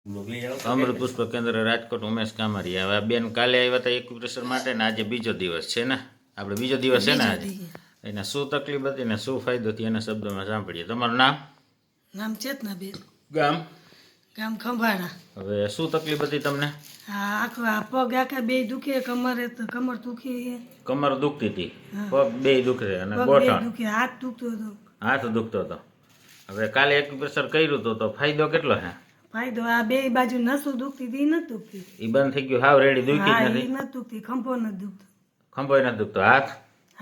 અમૃત પુષ્પ કેન્દ્ર રાજકોટ ઉમેશ કામરિયા। હવે આ બેન કાલે આવ્યા હતા એક્યુપ્રેશર માટે ને આજે બીજો દિવસ છે ને, આપણે બીજો દિવસ છે ને આજે। એને શું તકલીફ હતી ને શું ફાયદો થયો એના શબ્દોમાં સાંભળીએ। તમારું નામ? નામ ચેતનાબેન, ગામ? ગામ ખંભાળા। હવે શું તકલીફ હતી તમને? આખો આ પગ આખા બે દુખે, કમર દુખી, કમર દુખતી હતી, પગ બે દુખે અને પગ બે ગોઠણ, દુખે, હાથ દુખતો હતો, હાથ દુખતો હતો। હવે કાલે એક્યુપ્રેશર કર્યું હતું તો ફાયદો કેટલો છે? ફાયદો આ બે બાજુ નસું દુખતી હતી, નથી દુખતી, એ બંધ થઈ ગયું, હાવ રેડી દુખી જ હા, નથી? એ નથી દુખતી, ખંભો નથી દુખતો, ખંભો નથી દુખતો, હાથ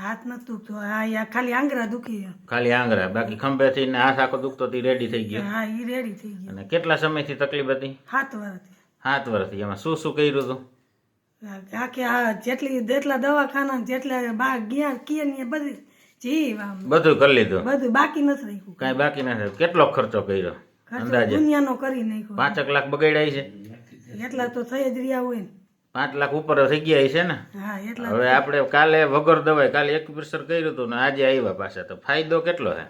હાથ નથી દુખતો, હા ખાલી આંગળા દુખી, ખાલી આંગળા, બાકી ખંભેથી ને હાથ આખો દુખતો હતી, રેડી થઈ ગયો? હા, એ રેડી થઈ ગયો। અને કેટલા સમયથી તકલીફ હતી? 7 વર્ષથી। 7 વર્ષથી। એમાં શું શું કર્યું હતું? આખે આ જેટલા દવાખાના જેટલા બહાર ગયા ને બધી જીવ આમ બધું કરી લીધું, બધું બાકી નથી રાખ્યું, કાંઈ બાકી નથી। કેટલો ખર્ચો કર્યો અંદાજે? દુનિયાનો કરી નાખ્યો। 5 લાખ બગાડ્યા છે? એટલા તો થઈ જ રહ્યા હોય ને। 5 લાખ ઉપર થઈ ગયા છે ને? હા, એટલા। હવે આપણે કાલે વગર દવાઈ કાલે એક્યુપ્રેશર કર્યું હતું ને આજે આવ્યા પાછા, તો ફાયદો કેટલો છે?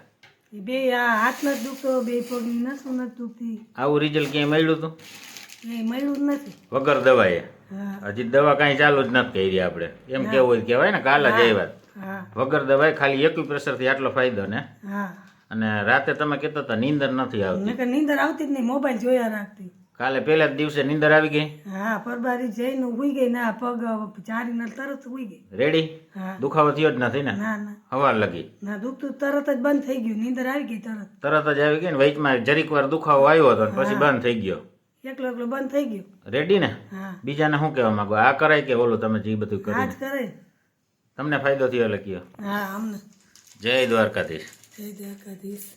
બે આ હાથ નથી દુખતો, બે પગની નસું નથી દુખતી। આવું રિઝલ્ટ ક્યાંય મળ્યું હતું? એ મળ્યું જ નથી। વગર દવાએ? હા, હજી દવા કાંઈ ચાલુ જ નથી કરી આપણે, એમ કેવું કહેવાય ને, કાલે જ આવ્યા હા, વગર દવાએ ખાલી એક્યુપ્રેશર થી આટલો ફાયદો ને? હા। અને રાતે તમે કહેતા હતા નીંદર નથી આવતી? નકર નીંદર આવતી જ નહીં, મોબાઈલ જોયા રાખતી। કાલે પહેલા જ દિવસે નીંદર આવી ગઈ? હા, પરબારી જઈને હુઈ ગઈ, ના પગ ચારીને તરત હુઈ ગઈ, રેડી? હા, દુખાવો થયો જ નથી ને? ના ના હવાર લગી? ના, દુખતું તરત જ બંધ થઈ ગયું, નીંદર આવી ગઈ તરત જ આવી ગઈ ને? વચમાં જરીક વાર દુખાવો આવ્યો હતો ને પછી બંધ થઈ ગયો? એકલો બંધ થઈ ગયો। રેડી ને? હા, બીજાને શું કહેવા માંગો? આ કરાય કે ઓલું તમે જે બધું આજ કર્યું કરે। તમને ફાયદો થયો એટલે કયો? હા, અમને જય દ્વારકાધીશ। જય દ્વારકાધીશ।